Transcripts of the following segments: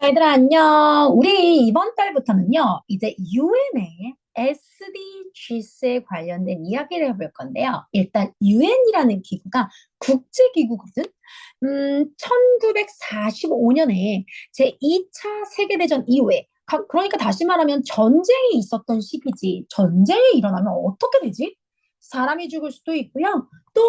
얘들아, 안녕. 우리 이번 달부터는요, 이제 UN의 SDGs에 관련된 이야기를 해볼 건데요. 일단 UN이라는 기구가 국제기구거든. 1945년에 제2차 세계대전 이후에, 그러니까 다시 말하면 전쟁이 있었던 시기지. 전쟁이 일어나면 어떻게 되지? 사람이 죽을 수도 있고요. 또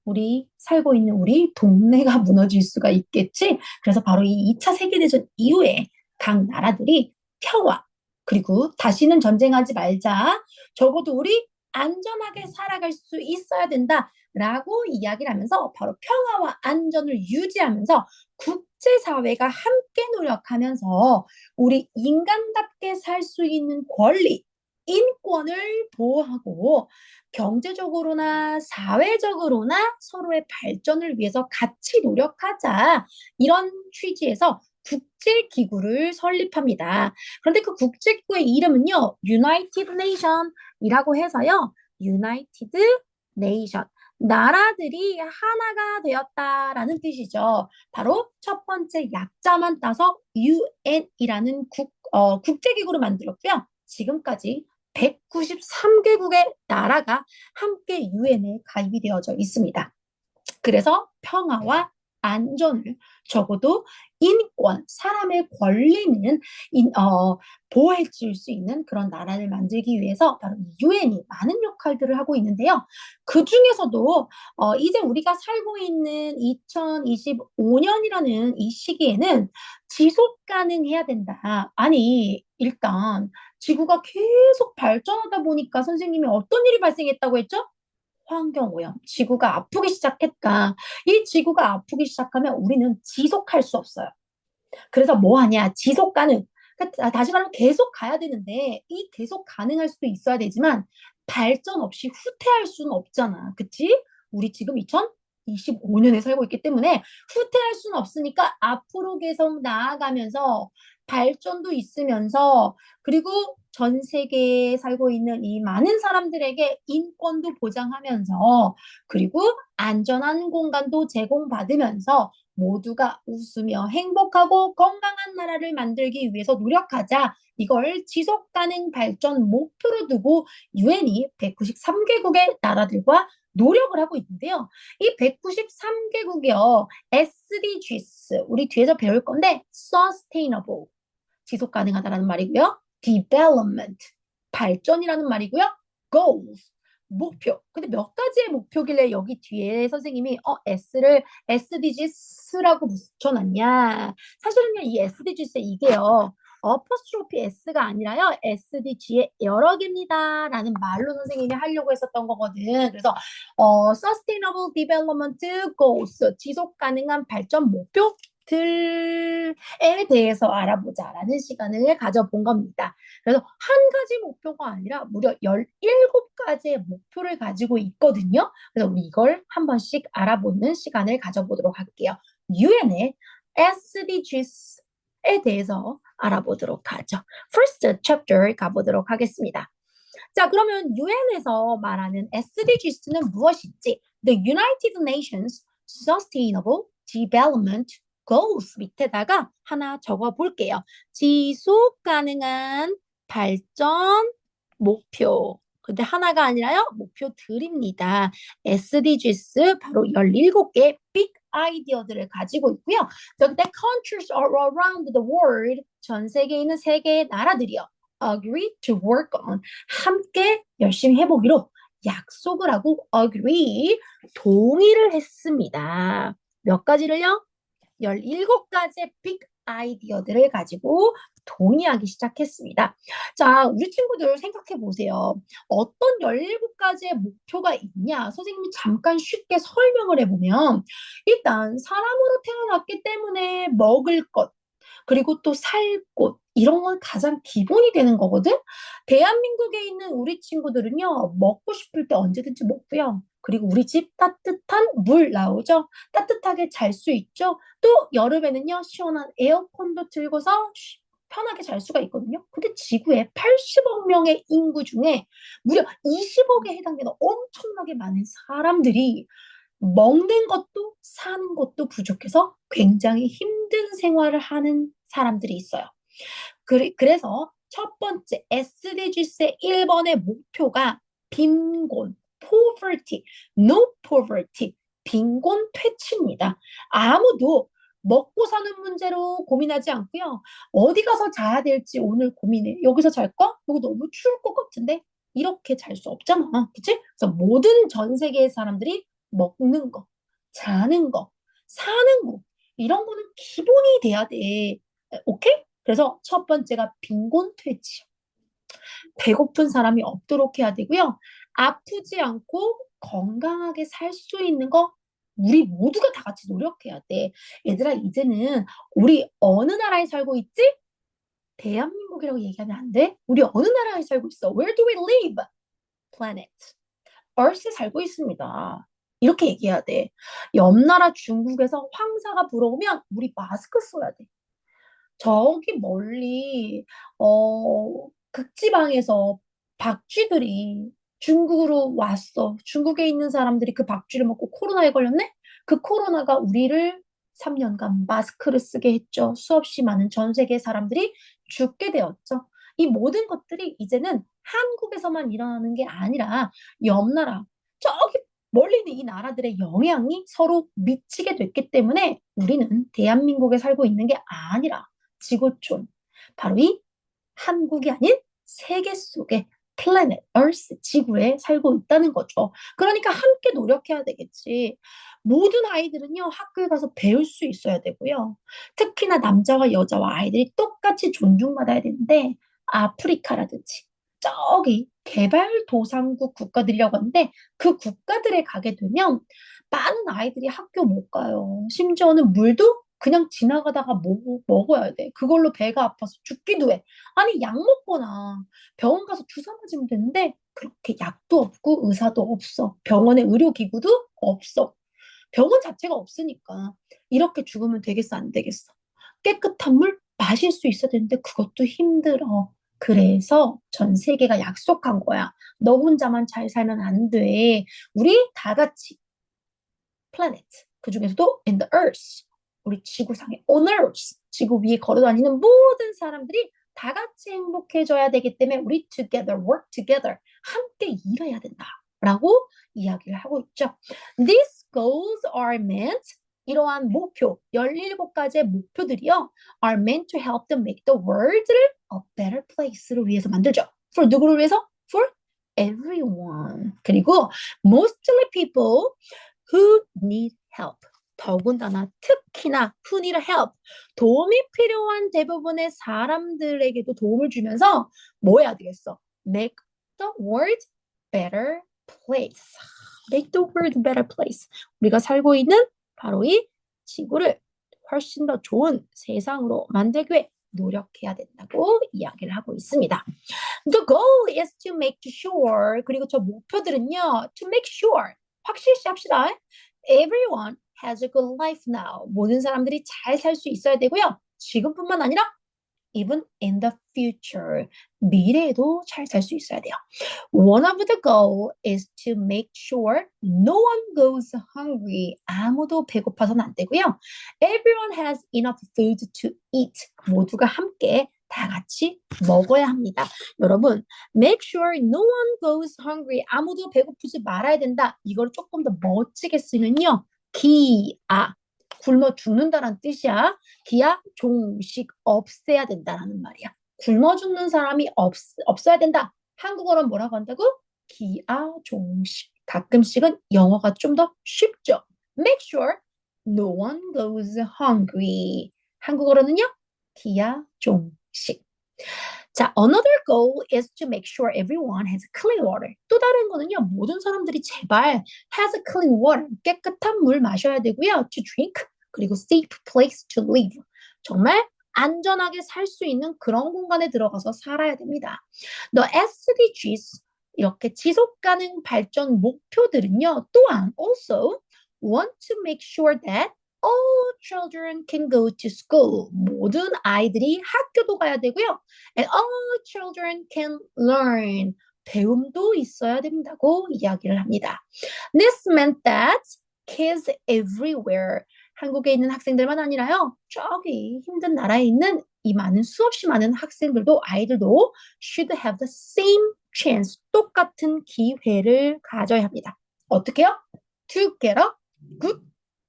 우리 살고 있는 우리 동네가 무너질 수가 있겠지. 그래서 바로 이 2차 세계대전 이후에 각 나라들이 평화, 그리고 다시는 전쟁하지 말자. 적어도 우리 안전하게 살아갈 수 있어야 된다. 라고 이야기를 하면서 바로 평화와 안전을 유지하면서 국제사회가 함께 노력하면서 우리 인간답게 살 수 있는 권리, 인권을 보호하고 경제적으로나 사회적으로나 서로의 발전을 위해서 같이 노력하자. 이런 취지에서 국제기구를 설립합니다. 그런데 그 국제기구의 이름은요, United Nation이라고 해서요, United Nation. 나라들이 하나가 되었다라는 뜻이죠. 바로 첫 번째 약자만 따서 UN이라는 국제기구를 만들었고요. 지금까지 193개국의 나라가 함께 유엔에 가입이 되어져 있습니다. 그래서 평화와 안전을 적어도 인권, 사람의 권리는 보호해 줄 수 있는 그런 나라를 만들기 위해서 바로 유엔이 많은 역할들을 하고 있는데요. 그 중에서도 이제 우리가 살고 있는 2025년이라는 이 시기에는 지속 가능해야 된다. 아니, 일단 지구가 계속 발전하다 보니까 선생님이 어떤 일이 발생했다고 했죠? 환경오염, 지구가 아프기 시작했다. 이 지구가 아프기 시작하면 우리는 지속할 수 없어요. 그래서 뭐 하냐? 지속 가능. 그러니까 다시 말하면 계속 가야 되는데 이 계속 가능할 수도 있어야 되지만 발전 없이 후퇴할 수는 없잖아. 그치? 우리 지금 2025년에 살고 있기 때문에 후퇴할 수는 없으니까 앞으로 계속 나아가면서 발전도 있으면서 그리고 전 세계에 살고 있는 이 많은 사람들에게 인권도 보장하면서 그리고 안전한 공간도 제공받으면서 모두가 웃으며 행복하고 건강한 나라를 만들기 위해서 노력하자. 이걸 지속 가능 발전 목표로 두고 유엔이 193개국의 나라들과 노력을 하고 있는데요. 이 193개국이요. SDGs 우리 뒤에서 배울 건데 sustainable 지속 가능하다라는 말이고요. development 발전이라는 말이고요. goals 목표. 근데 몇 가지의 목표길래 여기 뒤에 선생님이 S를 SDGs라고 붙여놨냐? 사실은요, 이 SDGs 이게요. 어퍼스트로피 S가 아니라요, SDG의 여러 개입니다. 라는 말로 선생님이 하려고 했었던 거거든. 그래서, Sustainable Development Goals, 지속 가능한 발전 목표들에 대해서 알아보자라는 시간을 가져본 겁니다. 그래서 한 가지 목표가 아니라 무려 17가지의 목표를 가지고 있거든요. 그래서 우리 이걸 한 번씩 알아보는 시간을 가져보도록 할게요. 유엔의 SDGs에 대해서 알아보도록 하죠. First chapter 가보도록 하겠습니다. 자, 그러면 유엔에서 말하는 SDGs는 무엇인지 The United Nations Sustainable Development Goals 밑에다가 하나 적어 볼게요. 지속 가능한 발전 목표. 근데 하나가 아니라요. 목표들입니다. SDGs 바로 17개 빅 아이디어들을 가지고 있고요. 여기다 countries all around the world 전 세계에 있는 세 개의 나라들이요. agree to work on 함께 열심히 해보기로 약속을 하고 agree 동의를 했습니다. 몇 가지를요? 17가지의 빅 아이디어들을 가지고 동의하기 시작했습니다. 자, 우리 친구들 생각해 보세요. 어떤 17가지의 목표가 있냐? 선생님이 잠깐 쉽게 설명을 해보면, 일단 사람으로 태어났기 때문에 먹을 것, 그리고 또 살 곳, 이런 건 가장 기본이 되는 거거든? 대한민국에 있는 우리 친구들은요, 먹고 싶을 때 언제든지 먹고요. 그리고 우리 집 따뜻한 물 나오죠? 따뜻하게 잘 수 있죠? 또 여름에는요, 시원한 에어컨도 틀고서 편하게 잘 수가 있거든요. 근데 지구에 80억 명의 인구 중에 무려 20억에 해당되는 엄청나게 많은 사람들이 먹는 것도 사는 것도 부족해서 굉장히 힘든 생활을 하는 사람들이 있어요. 그래서 첫 번째 SDGs의 1번의 목표가 빈곤, poverty, no poverty, 빈곤 퇴치입니다. 아무도 먹고 사는 문제로 고민하지 않고요. 어디 가서 자야 될지 오늘 고민해. 여기서 잘까? 여기 너무 추울 것 같은데? 이렇게 잘 수 없잖아. 그치? 그래서 모든 전 세계의 사람들이 먹는 거, 자는 거, 사는 거, 이런 거는 기본이 돼야 돼. 오케이? 그래서 첫 번째가 빈곤 퇴치. 배고픈 사람이 없도록 해야 되고요. 아프지 않고 건강하게 살 수 있는 거 우리 모두가 다 같이 노력해야 돼. 얘들아, 이제는 우리 어느 나라에 살고 있지? 대한민국이라고 얘기하면 안 돼? 우리 어느 나라에 살고 있어? Where do we live? Planet. Earth에 살고 있습니다. 이렇게 얘기해야 돼. 옆 나라 중국에서 황사가 불어오면 우리 마스크 써야 돼. 저기 멀리 극지방에서 박쥐들이 중국으로 왔어. 중국에 있는 사람들이 그 박쥐를 먹고 코로나에 걸렸네? 그 코로나가 우리를 3년간 마스크를 쓰게 했죠. 수없이 많은 전 세계 사람들이 죽게 되었죠. 이 모든 것들이 이제는 한국에서만 일어나는 게 아니라 옆 나라, 저기 멀리 있는 이 나라들의 영향이 서로 미치게 됐기 때문에 우리는 대한민국에 살고 있는 게 아니라 지구촌, 바로 이 한국이 아닌 세계 속의 플래닛, 얼스, 지구에 살고 있다는 거죠. 그러니까 함께 노력해야 되겠지. 모든 아이들은요, 학교에 가서 배울 수 있어야 되고요. 특히나 남자와 여자와 아이들이 똑같이 존중받아야 되는데, 아프리카라든지, 저기 개발도상국 국가들이라고 하는데, 그 국가들에 가게 되면 많은 아이들이 학교 못 가요. 심지어는 물도 그냥 지나가다가 먹어야 돼. 그걸로 배가 아파서 죽기도 해. 아니, 약 먹거나 병원 가서 주사 맞으면 되는데 그렇게 약도 없고 의사도 없어. 병원에 의료기구도 없어. 병원 자체가 없으니까 이렇게 죽으면 되겠어, 안 되겠어? 깨끗한 물 마실 수 있어야 되는데 그것도 힘들어. 그래서 전 세계가 약속한 거야. 너 혼자만 잘 살면 안 돼. 우리 다 같이 planet, 그 중에서도 in the earth, 우리 지구상에 on earth, 지구 위에 걸어다니는 모든 사람들이 다 같이 행복해져야 되기 때문에 우리 together, work together, 함께 일해야 된다라고 이야기를 하고 있죠. These goals are meant, 이러한 목표, 17가지의 목표들이요, are meant to help them make the world를 a better place를 위해서 만들죠. For 누구를 위해서? For everyone. 그리고 mostly people who need help. 더군다나 특히나 who need help. 도움이 필요한 대부분의 사람들에게도 도움을 주면서 뭐 해야 되겠어? Make the world better place. Make the world better place. 우리가 살고 있는 바로 이 지구를 훨씬 더 좋은 세상으로 만들기 위해 노력해야 된다고 이야기를 하고 있습니다. The goal is to make sure, 그리고 저 목표들은요, to make sure, 확실시 합시다. Everyone has a good life now. 모든 사람들이 잘 살 수 있어야 되고요. 지금뿐만 아니라 even in the future. 미래에도 잘 살 수 있어야 돼요. One of the goal is to make sure no one goes hungry. 아무도 배고파서는 안 되고요. Everyone has enough food to eat. 모두가 함께 다 같이 먹어야 합니다. 여러분, make sure no one goes hungry. 아무도 배고프지 말아야 된다. 이걸 조금 더 멋지게 쓰면요. 기아. 굶어 죽는다는 뜻이야. 기아 종식 없애야 된다라는 말이야. 굶어 죽는 사람이 없어야 된다. 한국어로는 뭐라고 한다고? 기아 종식. 가끔씩은 영어가 좀 더 쉽죠. Make sure no one goes hungry. 한국어로는요. 기아 종식. 자, another goal is to make sure everyone has clean water. 또 다른 거는요, 모든 사람들이 제발 has clean water, 깨끗한 물 마셔야 되고요, to drink, 그리고 safe place to live. 정말 안전하게 살 수 있는 그런 공간에 들어가서 살아야 됩니다. The SDGs, 이렇게 지속 가능 발전 목표들은요, 또한 also want to make sure that all children can go to school. 모든 아이들이 학교도 가야 되고요. And all children can learn. 배움도 있어야 된다고 이야기를 합니다. This meant that kids everywhere 한국에 있는 학생들만 아니라요. 저기 힘든 나라에 있는 이 많은 수없이 많은 학생들도 아이들도 should have the same chance. 똑같은 기회를 가져야 합니다. 어떻게요? To get a good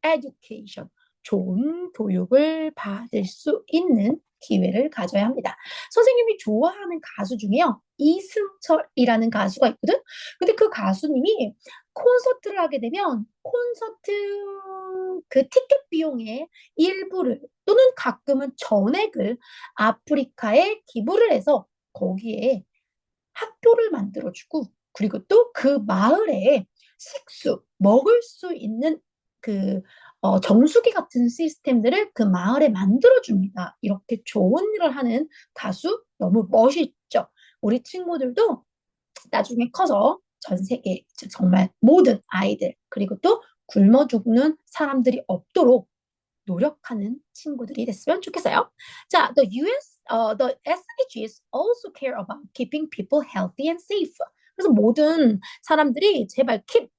education. 좋은 교육을 받을 수 있는 기회를 가져야 합니다. 선생님이 좋아하는 가수 중에요. 이승철이라는 가수가 있거든. 근데 그 가수님이 콘서트를 하게 되면 콘서트 그 티켓 비용의 일부를 또는 가끔은 전액을 아프리카에 기부를 해서 거기에 학교를 만들어주고 그리고 또 그 마을에 식수, 먹을 수 있는 그 정수기 같은 시스템들을 그 마을에 만들어줍니다. 이렇게 좋은 일을 하는 가수 너무 멋있죠. 우리 친구들도 나중에 커서 전 세계 정말 모든 아이들 그리고 또 굶어 죽는 사람들이 없도록 노력하는 친구들이 됐으면 좋겠어요. 자, the SDGs also care about keeping people healthy and safe. 그래서 모든 사람들이 제발 keep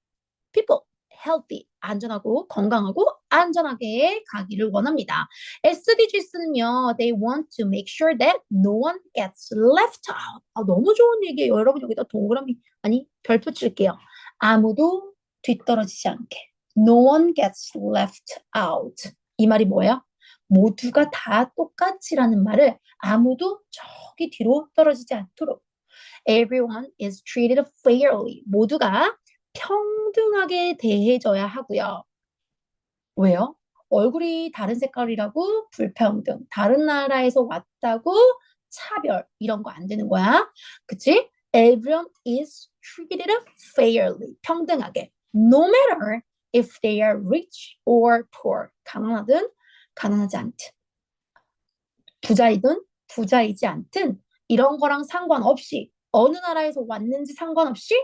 people healthy, 안전하고 건강하고 안전하게 가기를 원합니다. SDGs는요, they want to make sure that no one gets left out. 너무 좋은 얘기예요. 여러분 여기다 동그라미, 아니 별표 칠게요. 아무도 뒤떨어지지 않게. No one gets left out. 이 말이 뭐예요? 모두가 다 똑같이라는 말을 아무도 저기 뒤로 떨어지지 않도록. Everyone is treated fairly. 모두가 평등하게 대해져야 하고요. 왜요? 얼굴이 다른 색깔이라고 불평등, 다른 나라에서 왔다고 차별, 이런 거 안 되는 거야. 그치? Everyone is treated fairly. 평등하게. No matter if they are rich or poor. 가난하든 가난하지 않든. 부자이든 부자이지 않든 이런 거랑 상관없이 어느 나라에서 왔는지 상관없이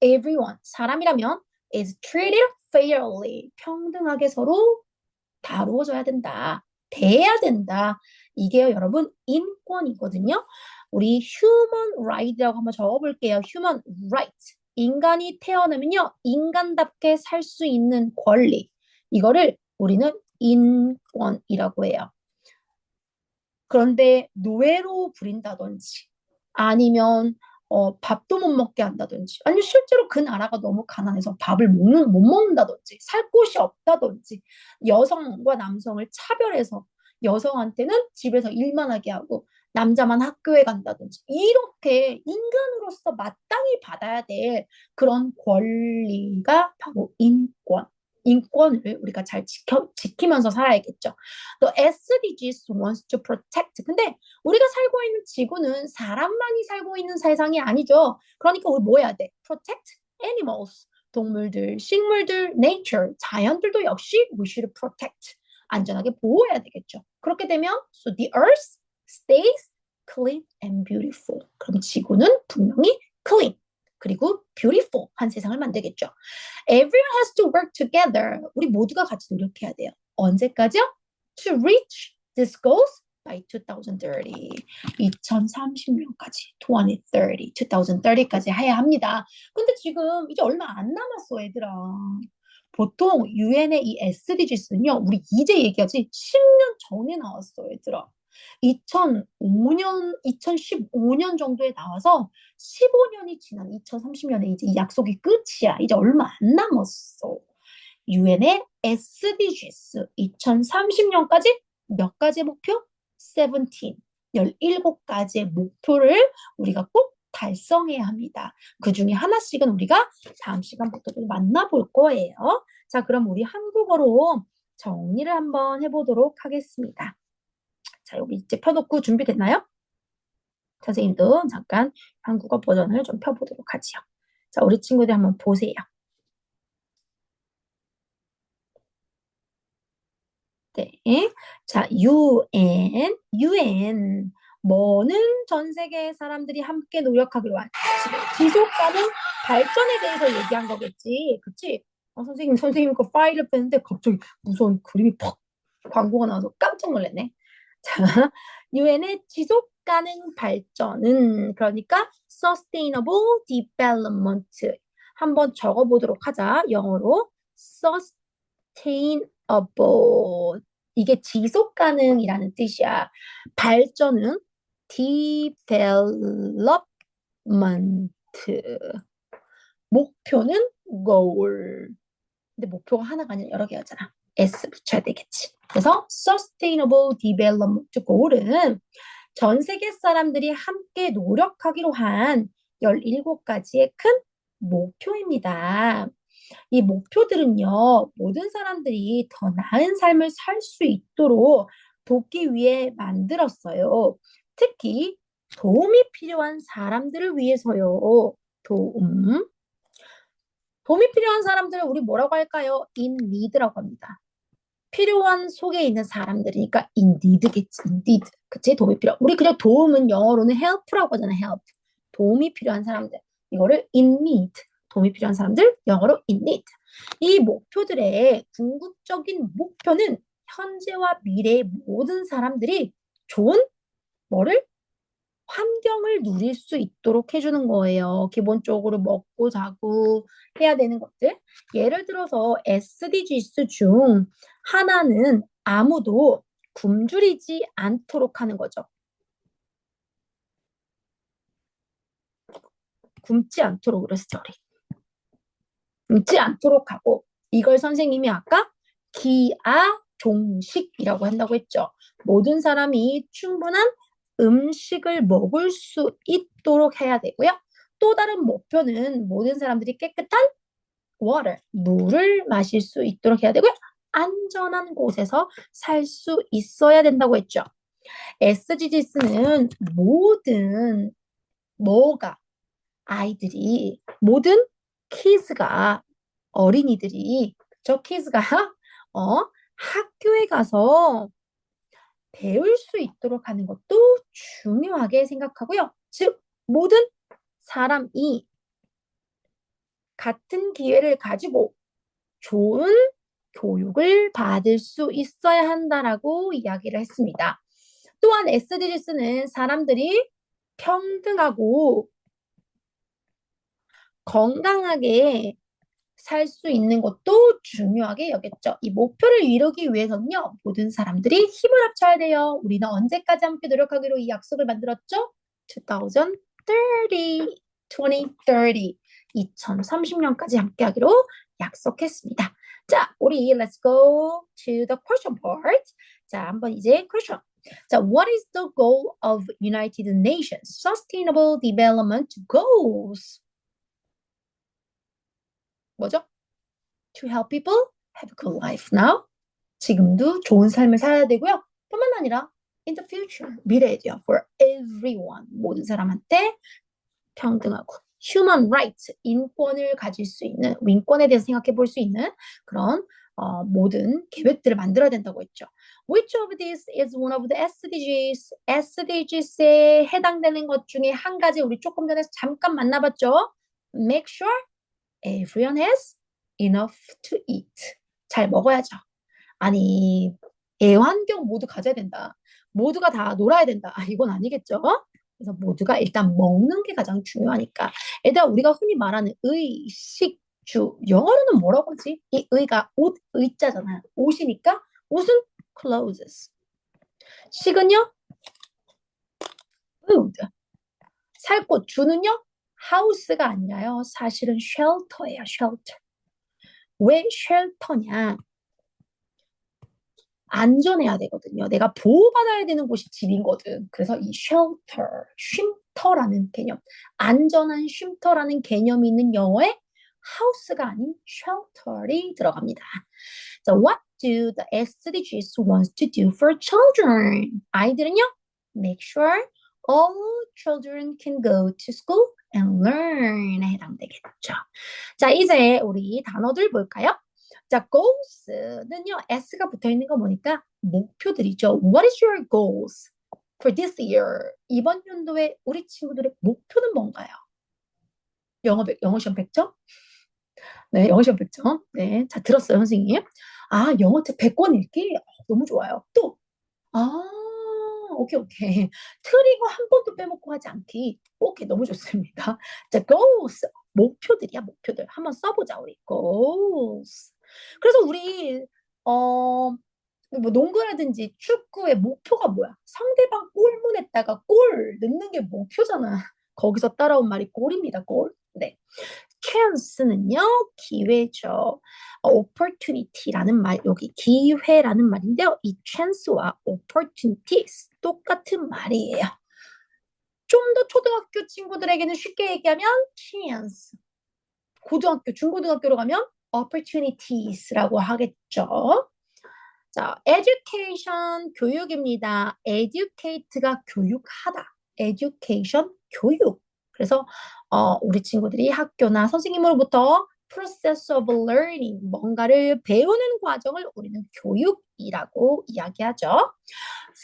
everyone 사람이라면 is treated fairly 평등하게 서로 다루어져야 된다. 대해야 된다. 이게요 여러분 인권이거든요. 우리 human right이라고 한번 적어볼게요. human right. 인간이 태어나면요 인간답게 살 수 있는 권리. 이거를 우리는 인권이라고 해요. 그런데 노예로 부린다든지 아니면 밥도 못 먹게 한다든지 아니면 실제로 그 나라가 너무 가난해서 밥을 못 먹는다든지 살 곳이 없다든지 여성과 남성을 차별해서 여성한테는 집에서 일만 하게 하고 남자만 학교에 간다든지 이렇게 인간으로서 마땅히 받아야 될 그런 권리가 바로 인권. 인권을 우리가 잘 지키면서 살아야겠죠. The SDGs wants to protect. 근데 우리가 살고 있는 지구는 사람만이 살고 있는 세상이 아니죠. 그러니까 우리 뭐 해야 돼? Protect animals. 동물들, 식물들, nature, 자연들도 역시 we should protect. 안전하게 보호해야 되겠죠. 그렇게 되면 so the earth stays clean and beautiful. 그럼 지구는 분명히 clean 그리고 beautiful 한 세상을 만들겠죠. Everyone has to work together. 우리 모두가 같이 노력해야 돼요. 언제까지요? To reach these goals by 2030. 2030년까지. 2030까지 해야 합니다. 근데 지금 이제 얼마 안 남았어, 얘들아. 보통 유엔의 이 SDGs는요, 우리 이제 얘기하지 10년 전에 나왔어, 얘들아. 2005년, 2015년 정도에 나와서 15년이 지난 2030년에 이제 이 약속이 끝이야. 이제 얼마 안 남았어. 유엔의 SDGs 2030년까지 몇 가지 목표? 17, 17가지의 목표를 우리가 꼭 달성해야 합니다. 그 중에 하나씩은 우리가 다음 시간부터 좀 만나볼 거예요. 자, 그럼 우리 한국어로 정리를 한번 해보도록 하겠습니다. 자, 여기 이제 펴놓고 준비됐나요? 선생님도 잠깐 한국어 버전을 좀 펴보도록 하지요. 자, 우리 친구들 한번 보세요. 네. 자, UN. 뭐는 전 세계 사람들이 함께 노력하기로 한 지속 가능 발전에 대해서 얘기한 거겠지. 그치? 선생님 그 파일을 뺐는데 갑자기 무서운 그림이 퍽 광고가 나와서 깜짝 놀랐네. 자, 유엔의 지속 가능 발전은 그러니까 sustainable development 한번 적어보도록 하자. 영어로 sustainable 이게 지속 가능이라는 뜻이야. 발전은 development. 목표는 goal. 근데 목표가 하나가 아니라 여러 개였잖아. S 붙여야 되겠지. 그래서 Sustainable Development Goal은 전 세계 사람들이 함께 노력하기로 한 17가지의 큰 목표입니다. 이 목표들은요, 모든 사람들이 더 나은 삶을 살 수 있도록 돕기 위해 만들었어요. 특히 도움이 필요한 사람들을 위해서요. 도움이 필요한 사람들을 우리 뭐라고 할까요? in need라고 합니다. 필요한 속에 있는 사람들이니까 indeed겠지. indeed. 그치? 도움이 필요. 우리 그냥 도움은 영어로는 help라고 하잖아. help. 도움이 필요한 사람들. 이거를 in need. 도움이 필요한 사람들. 영어로 in need. 이 목표들의 궁극적인 목표는 현재와 미래의 모든 사람들이 좋은 뭐를 환경을 누릴 수 있도록 해주는 거예요. 기본적으로 먹고 자고 해야 되는 것들. 예를 들어서 SDGs 중 하나는 아무도 굶주리지 않도록 하는 거죠. 굶지 않도록 그랬죠, 우리. 굶지 않도록 하고 이걸 선생님이 아까 기아종식이라고 한다고 했죠. 모든 사람이 충분한 음식을 먹을 수 있도록 해야 되고요. 또 다른 목표는 모든 사람들이 깨끗한 water, 물을 마실 수 있도록 해야 되고요. 안전한 곳에서 살 수 있어야 된다고 했죠. SDGs는 아이들이, 모든 키즈가, 어린이들이, 저 키즈가, 학교에 가서 배울 수 있도록 하는 것도 중요하게 생각하고요. 즉, 모든 사람이 같은 기회를 가지고 좋은 교육을 받을 수 있어야 한다라고 이야기를 했습니다. 또한 SDGs는 사람들이 평등하고 건강하게 살 수 있는 것도 중요하게 여겼죠. 이 목표를 이루기 위해서는요, 모든 사람들이 힘을 합쳐야 돼요. 우리는 언제까지 함께 노력하기로 이 약속을 만들었죠? 2030, 2030, 2030년까지 함께 하기로 약속했습니다. 자, 우리 let's go to the question part. 자, 한번 이제 question. 자, what is the goal of United Nations Sustainable Development Goals? 뭐죠? To help people have a good life now. 지금도 좋은 삶을 살아야 되고요. 뿐만 아니라 in the future, 미래에도요. For everyone, 모든 사람한테 평등하고 human rights, 인권을 가질 수 있는, 인권에 대해서 생각해 볼 수 있는 그런 모든 계획들을 만들어야 된다고 했죠. Which of these is one of the SDGs? SDGs에 해당되는 것 중에 한 가지 우리 조금 전에 잠깐 만나봤죠. Make sure everyone has enough to eat. 잘 먹어야죠. 아니, 애완경 모두 가져야 된다. 모두가 다 놀아야 된다. 이건 아니겠죠? 그래서 모두가 일단 먹는 게 가장 중요하니까. 얘들아, 우리가 흔히 말하는 의식주, 영어로는 뭐라고 하지? 이 의가 옷, 의자잖아요. 옷이니까 옷은 clothes. 식은요? food. 살 곳, 주는요? house가 아니라요. 사실은 shelter예요, shelter. 왜 쉘터냐? 안전해야 되거든요. 내가 보호받아야 되는 곳이 집이거든. 그래서 이 shelter, 쉼터라는 개념, 안전한 쉼터라는 개념이 있는 영어에 house가 아닌 shelter이 들어갑니다. So what do the SDGs want to do for children? 아이들은요, make sure all children can go to school and learn에 해당되겠죠. 자, 이제 우리 단어들 볼까요? 자, goals는요, S가 붙어 있는 거 보니까 목표들이죠. What is your goals for this year? 이번 연도에 우리 친구들의 목표는 뭔가요? 영어 시험 100점? 네, 영어 시험 100점. 네, 자, 들었어요, 선생님. 아, 영어책 100권 읽기? 너무 좋아요. 또, 아, 오케이, 오케이. 트리거 한 번도 빼먹고 하지 않기. 오케이, 너무 좋습니다. 자, goals. 목표들이야, 목표들. 한번 써보자, 우리. goals. 그래서 우리 뭐 농구라든지 축구의 목표가 뭐야? 상대방 골문에다가 골 넣는 게 목표잖아. 거기서 따라온 말이 골입니다. 골. 네. chance는요, 기회죠. opportunity라는 말, 여기 기회라는 말인데요. 이 chance와 opportunities 똑같은 말이에요. 좀 더 초등학교 친구들에게는 쉽게 얘기하면 chance. 고등학교, 중고등학교로 가면 opportunities라고 하겠죠. 자, education 교육입니다. educate가 교육하다. education 교육. 그래서 우리 친구들이 학교나 선생님으로부터 process of learning 뭔가를 배우는 과정을 우리는 교육이라고 이야기하죠.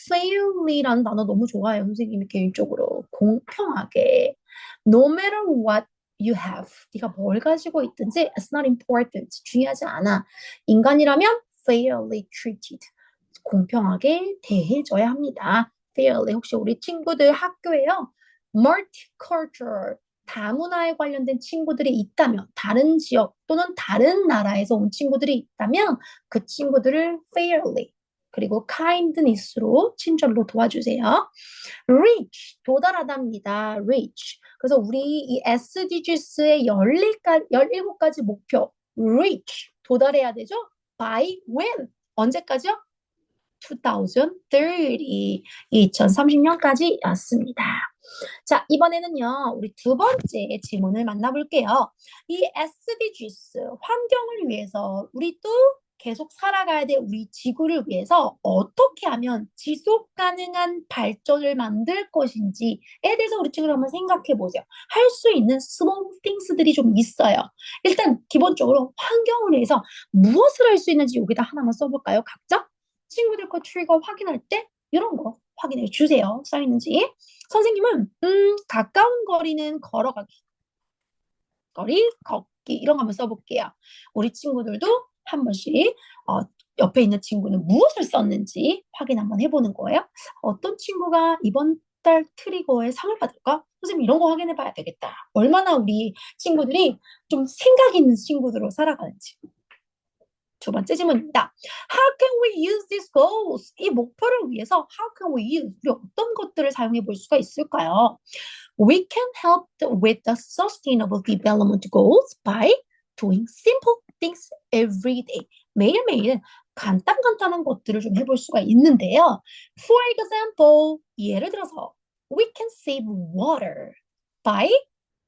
fairly라는 단어 너무 좋아요. 선생님이 개인적으로 공평하게 no matter what you have 네가 뭘 가지고 있든지 it's not important 중요하지 않아. 인간이라면 fairly treated 공평하게 대해줘야 합니다. fairly 혹시 우리 친구들 학교에요 multicultural 다문화에 관련된 친구들이 있다면 다른 지역 또는 다른 나라에서 온 친구들이 있다면 그 친구들을 fairly 그리고 kindness로 친절로 도와주세요. reach 도달하답니다. reach 그래서 우리 이 SDGs의 17가지 목표 reach 도달해야 되죠. by when 언제까지요? 2030 2030년까지였습니다. 자, 이번에는요, 우리 두 번째 질문을 만나볼게요. 이 SDGs, 환경을 위해서 우리 또 계속 살아가야 될 우리 지구를 위해서 어떻게 하면 지속 가능한 발전을 만들 것인지에 대해서 우리 친구들 한번 생각해 보세요. 할 수 있는 small things들이 좀 있어요. 일단 기본적으로 환경을 위해서 무엇을 할 수 있는지 여기다 하나만 써볼까요? 각자? 친구들 거 트리거 확인할 때 이런 거 확인해 주세요. 써 있는지. 선생님은 가까운 거리는 걸어가기, 거리 걷기 이런 거 한번 써볼게요. 우리 친구들도 한 번씩 옆에 있는 친구는 무엇을 썼는지 확인 한번 해보는 거예요. 어떤 친구가 이번 달 트리거에 상을 받을까? 선생님 이런 거 확인해 봐야 되겠다. 얼마나 우리 친구들이 좀 생각 있는 친구들로 살아가는지. 두 번째 질문입니다. How can we use these goals? 이 목표를 위해서 how can we use? 우리 어떤 것들을 사용해 볼 수가 있을까요? We can help with the sustainable development goals by doing simple things every day. 매일매일 간단한 것들을 좀 해볼 수가 있는데요. For example, 예를 들어서 we can save water by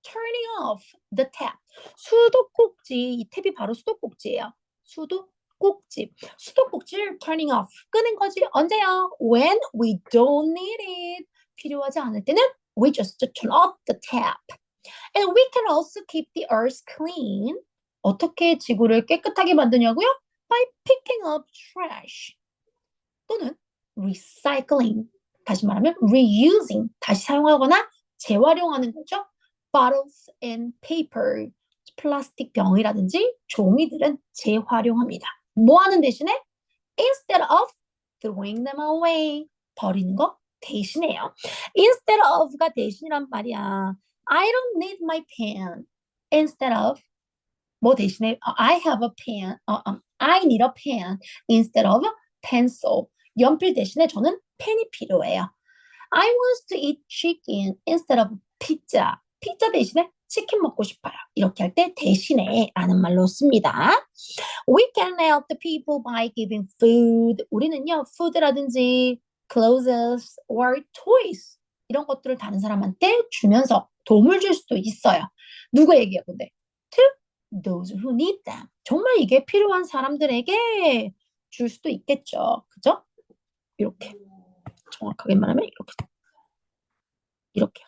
turning off the tap. 수도꼭지, 이 탭이 바로 수도꼭지예요. 수도꼭지. 수도꼭지를 turning off. 끄는 거지. 언제요? When we don't need it. 필요하지 않을 때는 we just turn off the tap. And we can also keep the earth clean. 어떻게 지구를 깨끗하게 만드냐고요? By picking up trash. 또는 recycling. 다시 말하면 reusing. 다시 사용하거나 재활용하는 거죠. Bottles and paper. 플라스틱 병이라든지 종이들은 재활용합니다. 뭐 하는 대신에? Instead of throwing them away. 버리는 거 대신해요. Instead of가 대신이란 말이야. I don't need my pen. Instead of 뭐 대신에 I have a pen. I need a pen. Instead of pencil. 연필 대신에 저는 펜이 필요해요. I want to eat chicken instead of pizza. 피자 대신에 치킨 먹고 싶어요. 이렇게 할 때 대신에 라는 말로 씁니다. We can help the people by giving food. 우리는요, food라든지 clothes or toys 이런 것들을 다른 사람한테 주면서 도움을 줄 수도 있어요. 누구에게요, 근데? To those who need them. 정말 이게 필요한 사람들에게 줄 수도 있겠죠. 그죠? 이렇게. 정확하게 말하면 이렇게. 이렇게요.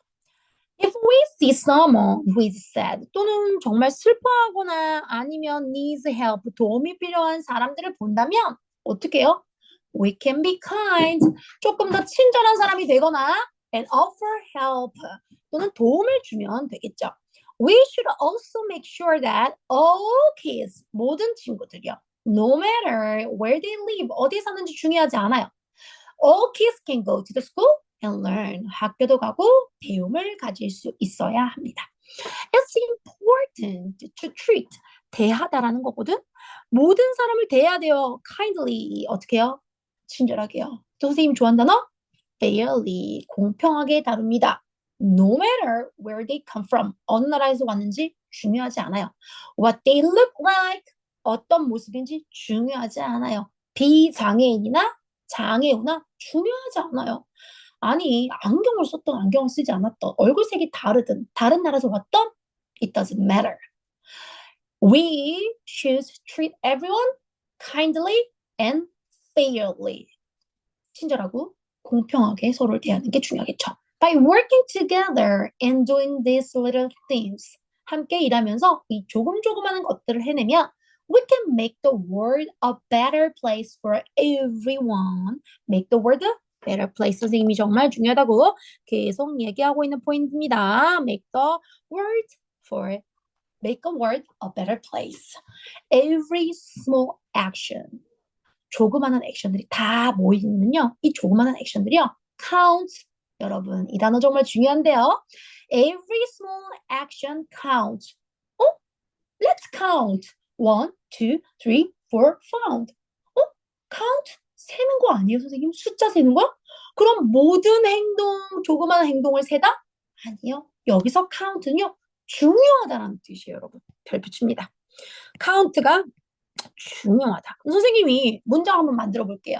If we see someone who is sad 또는 정말 슬퍼하거나 아니면 needs help 도움이 필요한 사람들을 본다면 어떻게 해요? We can be kind 조금 더 친절한 사람이 되거나 and offer help 또는 도움을 주면 되겠죠. We should also make sure that all kids 모든 친구들이요. No matter where they live 어디에 사는지 중요하지 않아요. All kids can go to the school and learn. 학교도 가고 배움을 가질 수 있어야 합니다. It's important to treat 대하다라는 거거든. 모든 사람을 대해야 돼요. kindly 어떻게 해요? 친절하게요. 또 선생님 좋아하는 단어? fairly 공평하게 다룹니다. No matter where they come from 어느 나라에서 왔는지 중요하지 않아요. What they look like 어떤 모습인지 중요하지 않아요. 비장애인이나 장애우나 중요하지 않아요. 아니 안경을 썼던 안경을 쓰지 않았던 얼굴색이 다르든 다른 나라에서 왔던 it doesn't matter. We choose to treat everyone kindly and fairly. 친절하고 공평하게 서로를 대하는 게 중요하겠죠. By working together and doing these little things. 함께 일하면서 이 조금조금하는 것들을 해내면 we can make the world a better place for everyone. Make the world a better place. 선생님이 정말 중요하다고 계속 얘기하고 있는 포인트입니다. Make the world for make a world a better place. Every small action. 조그마한 액션들이 다 모이면요. 이 조그마한 액션들이요. count. 여러분, 이 단어 정말 중요한데요. Every small action counts. 어? Let's count. 1, 2, 3, 4, found. 어? count? 세는 거 아니에요, 선생님? 숫자 세는 거? 그럼 모든 행동, 조그마한 행동을 세다? 아니요. 여기서 count는요. 중요하다는 뜻이에요, 여러분. 별 붙입니다. count가 중요하다. 선생님이 문장 한번 만들어 볼게요.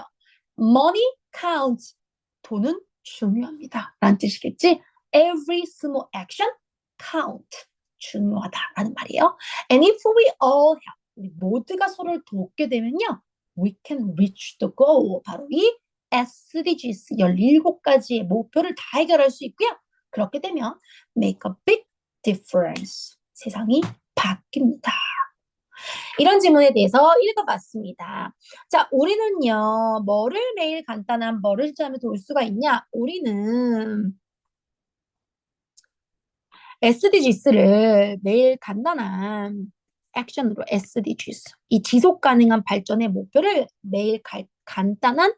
Money counts. 돈은 중요합니다. 라는 뜻이겠지? Every small action count. 중요하다라는 말이에요. And if we all help, 우리 모두가 서로를 돕게 되면요. We can reach the goal. 바로 이 SDGs 17가지의 목표를 다 해결할 수 있고요. 그렇게 되면 make a big difference. 세상이 바뀝니다. 이런 질문에 대해서 읽어봤습니다. 자, 우리는요, 뭐를 매일 간단한 뭐를 하면 도울 수가 있냐? 우리는 SDGs를 매일 간단한 액션으로 SDGs, 이 지속 가능한 발전의 목표를 매일 간단한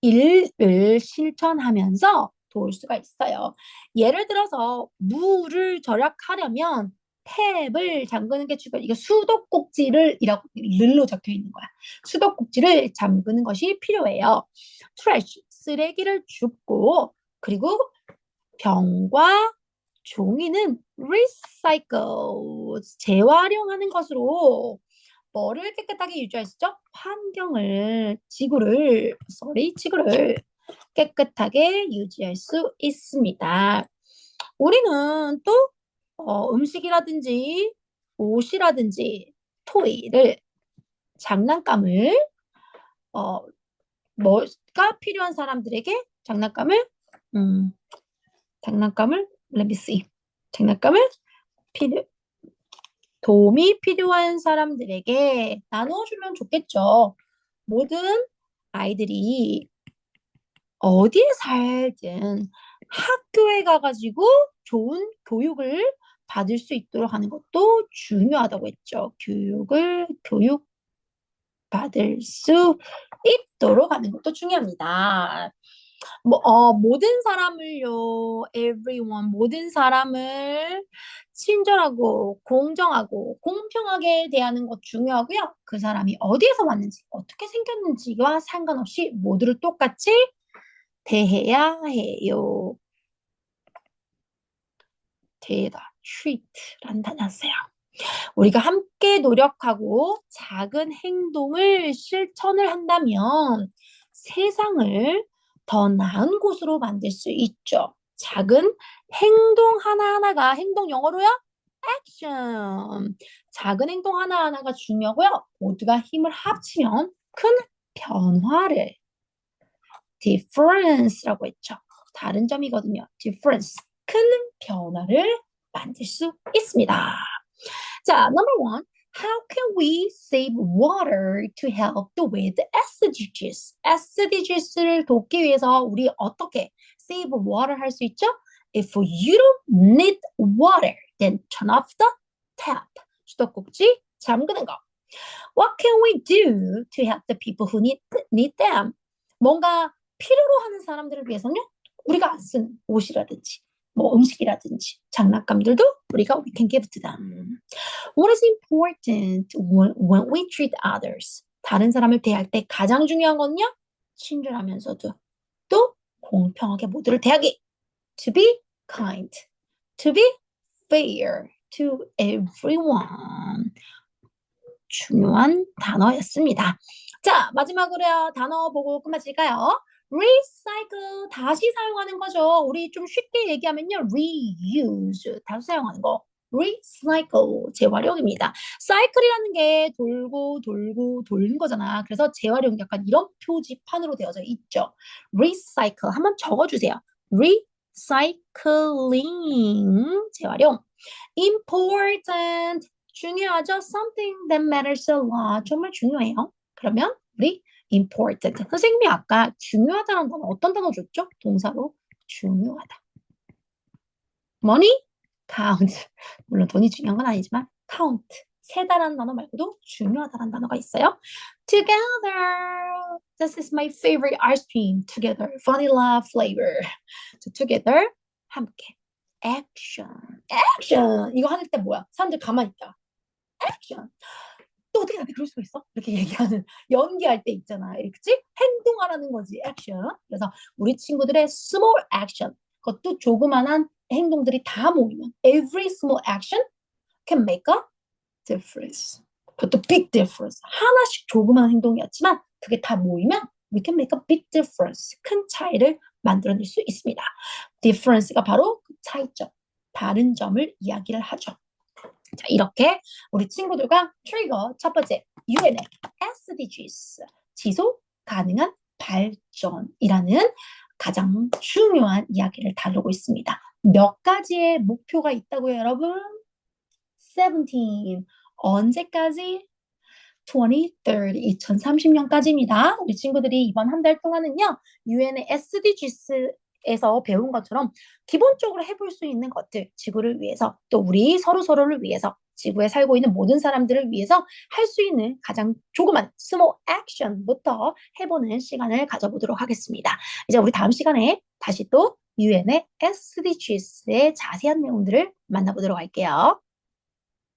일을 실천하면서 도울 수가 있어요. 예를 들어서 물을 절약하려면 탭을 잠그는 게 중요해요. 이거 수도꼭지를 이라고 늘로 적혀 있는 거야. 수도꼭지를 잠그는 것이 필요해요. trash 쓰레기를 줍고 그리고 병과 종이는 recycle 재활용하는 것으로 뭐를 깨끗하게 유지할 수 있죠? 지구를 깨끗하게 유지할 수 있습니다. 우리는 또 음식이라든지 옷이라든지 토이를 장난감을 뭐가 필요한 사람들에게 장난감을 let me see. 도움이 필요한 사람들에게 나눠주면 좋겠죠. 모든 아이들이 어디에 살든 학교에 가가지고 좋은 교육을 받을 수 있도록 하는 것도 중요하다고 했죠. 교육 받을 수 있도록 하는 것도 중요합니다. 모든 사람을요, 모든 사람을 친절하고 공정하고 공평하게 대하는 것 중요하고요. 그 사람이 어디에서 왔는지, 어떻게 생겼는지와 상관없이 모두를 똑같이 대해야 해요. 대다, treat라는 단어 써요. 우리가 함께 노력하고 작은 행동을 실천을 한다면 세상을 더 나은 곳으로 만들 수 있죠. 작은 행동 하나하나가 행동 영어로요? 액션. 작은 행동 하나하나가 중요하고요. 모두가 힘을 합치면 큰 변화를 difference라고 했죠. 다른 점이거든요. difference. 큰 변화를 만들 수 있습니다. 자, number one. How can we save water to help with SDGs? SDGs를 돕기 위해서 우리 어떻게 save water 할 수 있죠? If you don't need water, then turn off the tap. 수도꼭지 잠그는 거. What can we do to help the people who need them? 뭔가 필요로 하는 사람들을 위해서는요. 우리가 안 쓰는 옷이라든지 뭐 음식이라든지 장난감들도 우리가 we can give to them. What is important when we treat others? 다른 사람을 대할 때 가장 중요한 건요? 친절하면서도 또 공평하게 모두를 대하기. To be kind. To be fair to everyone. 중요한 단어였습니다. 자, 마지막으로 단어 보고 끝마칠까요? recycle, 다시 사용하는 거죠. 우리 좀 쉽게 얘기하면요. reuse, 다시 사용하는 거. recycle, 재활용입니다. cycle이라는 게 돌고 돌고 돌는 거잖아. 그래서 재활용 약간 이런 표지판으로 되어져 있죠. recycle, 한번 적어주세요. recycling, 재활용. important, 중요하죠? Something that matters a lot. 정말 중요해요. 그러면 우리 important. 선생님이 아까 중요하다는 단어 어떤 단어 줬죠? 동사로 중요하다. money, count. 물론 돈이 중요한 건 아니지만 count. 세다라는 단어 말고도 중요하다라는 단어가 있어요. Together. This is my favorite ice cream. Together. Vanilla flavor. So together. 함께. Action. Action. 이거 할 때 뭐야? 사람들 가만히 있다. 액션. 또 어떻게 나한테 그럴 수가 있어? 이렇게 얘기하는 연기할 때 있잖아. 그치? 행동하라는 거지. 액션. 그래서 우리 친구들의 small action. 그것도 조그만한 행동들이 다 모이면 every small action can make a difference. 그것도 big difference. 하나씩 조그만한 행동이었지만 그게 다 모이면 we can make a big difference. 큰 차이를 만들어낼 수 있습니다. difference가 바로 그 차이점, 다른 점을 이야기를 하죠. 자, 이렇게 우리 친구들과 트리거 첫 번째 UN의 SDGs 지속 가능한 발전이라는 가장 중요한 이야기를 다루고 있습니다. 몇 가지의 목표가 있다고요, 여러분? 17. 언제까지? 2030, 2030년까지입니다. 우리 친구들이 이번 한 달 동안은요, UN의 SDGs에서 배운 것처럼 기본적으로 해볼 수 있는 것들, 지구를 위해서, 또 우리 서로서로를 위해서, 지구에 살고 있는 모든 사람들을 위해서 할 수 있는 가장 조그만 small action부터 해보는 시간을 가져보도록 하겠습니다. 이제 우리 다음 시간에 다시 또 UN의 SDGs의 자세한 내용들을 만나보도록 할게요.